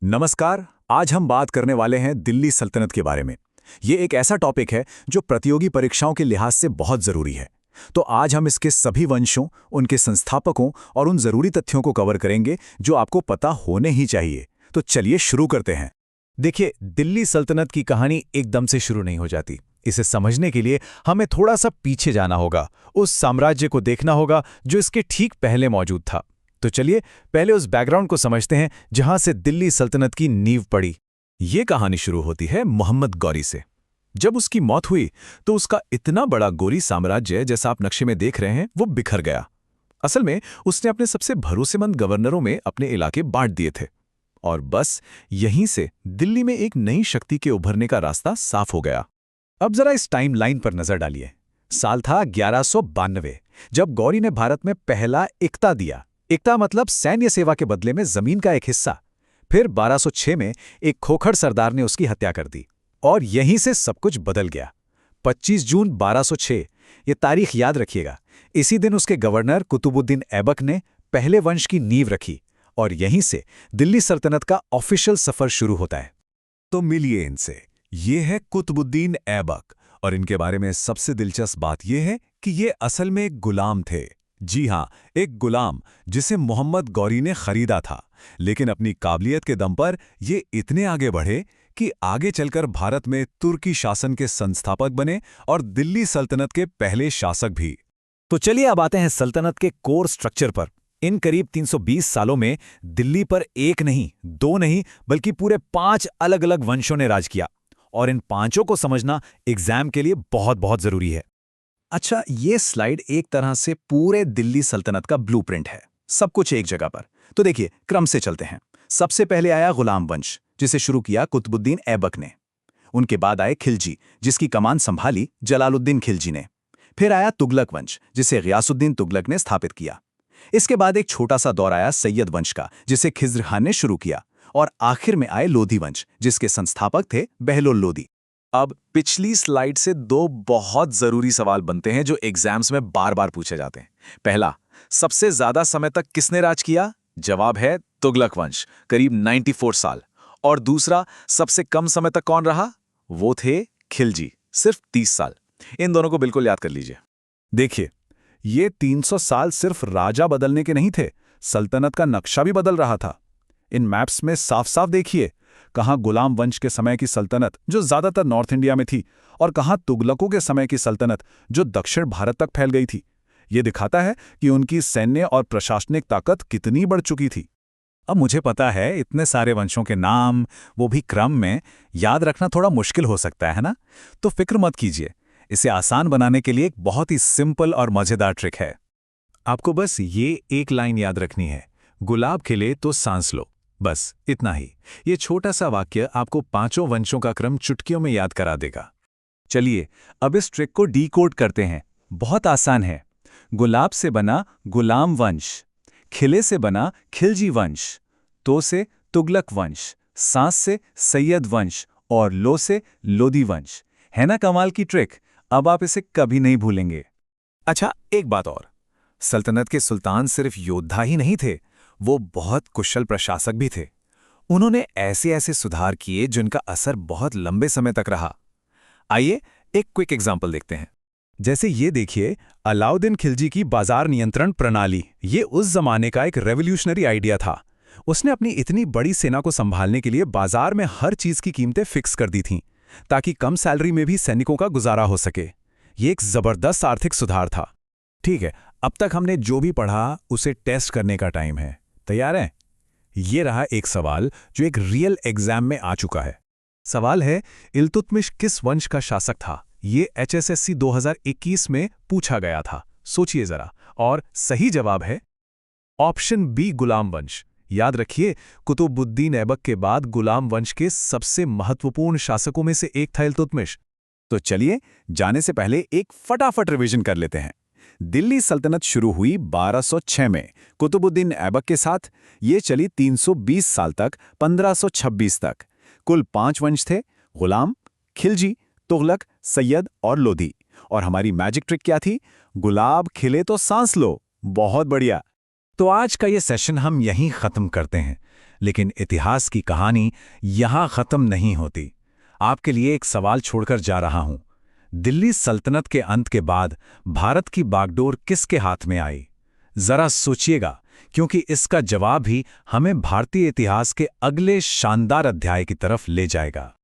नमस्कार। आज हम बात करने वाले हैं दिल्ली सल्तनत के बारे में। ये एक ऐसा टॉपिक है जो प्रतियोगी परीक्षाओं के लिहाज से बहुत ज़रूरी है। तो आज हम इसके सभी वंशों, उनके संस्थापकों और उन ज़रूरी तथ्यों को कवर करेंगे जो आपको पता होने ही चाहिए। तो चलिए शुरू करते हैं। देखिए, दिल्ली सल्तनत की कहानी एकदम से शुरू नहीं हो जाती। इसे समझने के लिए हमें थोड़ा सा पीछे जाना होगा, उस साम्राज्य को देखना होगा जो इसके ठीक पहले मौजूद था। तो चलिए पहले उस बैकग्राउंड को समझते हैं जहां से दिल्ली सल्तनत की नींव पड़ी। ये कहानी शुरू होती है मोहम्मद गौरी से। जब उसकी मौत हुई तो उसका इतना बड़ा गोरी साम्राज्य, जैसा आप नक्शे में देख रहे हैं, वो बिखर गया। असल में उसने अपने सबसे भरोसेमंद गवर्नरों में अपने इलाके बांट दिए थे और बस यहीं से दिल्ली में एक नई शक्ति के उभरने का रास्ता साफ हो गया। अब जरा इस टाइम लाइन पर नजर डालिए। साल था 1192, जब गौरी ने भारत में पहला इक्ता दिया। इक्ता मतलब सैन्य सेवा के बदले में जमीन का एक हिस्सा। फिर 1206 में एक खोखर सरदार ने उसकी हत्या कर दी और यहीं से सब कुछ बदल गया। 25 जून 1206, ये तारीख याद रखिएगा। इसी दिन उसके गवर्नर कुतुबुद्दीन ऐबक ने पहले वंश की नींव रखी और यहीं से दिल्ली सल्तनत का ऑफिशियल सफर शुरू होता है। तो मिलिए इनसे। ये है कुतुबुद्दीन ऐबक और इनके बारे में सबसे दिलचस्प बात यह है कि ये असल में एक गुलाम थे। जी हाँ, एक गुलाम जिसे मोहम्मद गौरी ने खरीदा था, लेकिन अपनी काबिलियत के दम पर ये इतने आगे बढ़े कि आगे चलकर भारत में तुर्की शासन के संस्थापक बने और दिल्ली सल्तनत के पहले शासक भी। तो चलिए अब आते हैं सल्तनत के कोर स्ट्रक्चर पर। इन करीब 320 सालों में दिल्ली पर एक नहीं, दो नहीं, बल्कि पूरे 5 अलग अलग वंशों ने राज किया और इन पांचों को समझना एग्जाम के लिए बहुत बहुत जरूरी है। अच्छा, ये स्लाइड एक तरह से पूरे दिल्ली सल्तनत का ब्लूप्रिंट है, सब कुछ एक जगह पर। तो देखिए, क्रम से चलते हैं। सबसे पहले आया गुलाम वंश, जिसे शुरू किया कुतुबुद्दीन ऐबक ने। उनके बाद आए खिलजी, जिसकी कमान संभाली जलालुद्दीन खिलजी ने। फिर आया तुगलक वंश, जिसे गियासुद्दीन तुगलक ने स्थापित किया। इसके बाद एक छोटा सा दौर आया सैयद वंश का, जिसे खिज्र खान ने शुरू किया। और आखिर में आए लोधी वंश, जिसके संस्थापक थे बहलोल लोधी। अब पिछली स्लाइड से दो बहुत जरूरी सवाल बनते हैं जो एग्जाम्स में बार बार पूछे जाते हैं। पहला, सबसे ज्यादा समय तक किसने राज किया? जवाब है तुगलक वंश, करीब 94 साल। और दूसरा, सबसे कम समय तक कौन रहा? वो थे खिलजी, सिर्फ 30 साल। इन दोनों को बिल्कुल याद कर लीजिए। देखिए, ये 300 साल सिर्फ राजा बदलने के नहीं थे, सल्तनत का नक्शा भी बदल रहा था। इन मैप्स में साफ साफ देखिए, कहाँ गुलाम वंश के समय की सल्तनत जो ज्यादातर नॉर्थ इंडिया में थी और कहाँ तुगलकों के समय की सल्तनत जो दक्षिण भारत तक फैल गई थी। ये दिखाता है कि उनकी सैन्य और प्रशासनिक ताकत कितनी बढ़ चुकी थी। अब मुझे पता है, इतने सारे वंशों के नाम, वो भी क्रम में, याद रखना थोड़ा मुश्किल हो सकता है ना? तो फिक्र मत कीजिए, इसे आसान बनाने के लिए एक बहुत ही सिंपल और मजेदार ट्रिक है। आपको बस ये एक लाइन याद रखनी है, गुलाब खिले तो सांस लो। बस इतना ही। ये छोटा सा वाक्य आपको पांचों वंशों का क्रम चुटकियों में याद करा देगा। चलिए अब इस ट्रिक को डीकोड करते हैं। बहुत आसान है। गुलाब से बना गुलाम वंश, खिले से बना खिलजी वंश, तो से तुगलक वंश, सांस से सैयद वंश और लो से लोधी वंश। है ना कमाल की ट्रिक? अब आप इसे कभी नहीं भूलेंगे। अच्छा, एक बात और, सल्तनत के सुल्तान सिर्फ योद्धा ही नहीं थे, वो बहुत कुशल प्रशासक भी थे। उन्होंने ऐसे ऐसे सुधार किए जिनका असर बहुत लंबे समय तक रहा। आइए एक क्विक एग्जांपल देखते हैं। जैसे ये देखिए, अलाउद्दीन खिलजी की बाजार नियंत्रण प्रणाली। ये उस जमाने का एक रेवोल्यूशनरी आइडिया था। उसने अपनी इतनी बड़ी सेना को संभालने के लिए बाजार में हर चीज की कीमतें फिक्स कर दी थीं, ताकि कम सैलरी में भी सैनिकों का गुजारा हो सके। ये एक जबरदस्त आर्थिक सुधार था। ठीक है, अब तक हमने जो भी पढ़ा उसे टेस्ट करने का टाइम है। तैयार हैं? ये रहा एक सवाल जो एक रियल एग्जाम में आ चुका है। सवाल है, इल्तुतमिश किस वंश का शासक था? ये HSSC 2021 में पूछा गया था। सोचिए जरा। और सही जवाब है ऑप्शन बी, गुलाम वंश। याद रखिए, कुतुबुद्दीन ऐबक के बाद गुलाम वंश के सबसे महत्वपूर्ण शासकों में से एक था इल्तुतमिश। तो चलिए, जाने से पहले एक फटाफट रिवीजन कर लेते हैं। दिल्ली सल्तनत शुरू हुई 1206 में कुतुबुद्दीन ऐबक के साथ। ये चली 320 साल तक, 1526 तक। कुल 5 वंश थे, गुलाम, खिलजी, तुगलक, सैयद और लोधी। और हमारी मैजिक ट्रिक क्या थी? गुलाब खिले तो सांस लो। बहुत बढ़िया। तो आज का ये सेशन हम यहीं खत्म करते हैं। लेकिन इतिहास की कहानी यहाँ खत्म नहीं होती। आपके लिए एक सवाल छोड़कर जा रहा हूं। दिल्ली सल्तनत के अंत के बाद भारत की बागडोर किसके हाथ में आई? जरा सोचिएगा, क्योंकि इसका जवाब ही हमें भारतीय इतिहास के अगले शानदार अध्याय की तरफ ले जाएगा।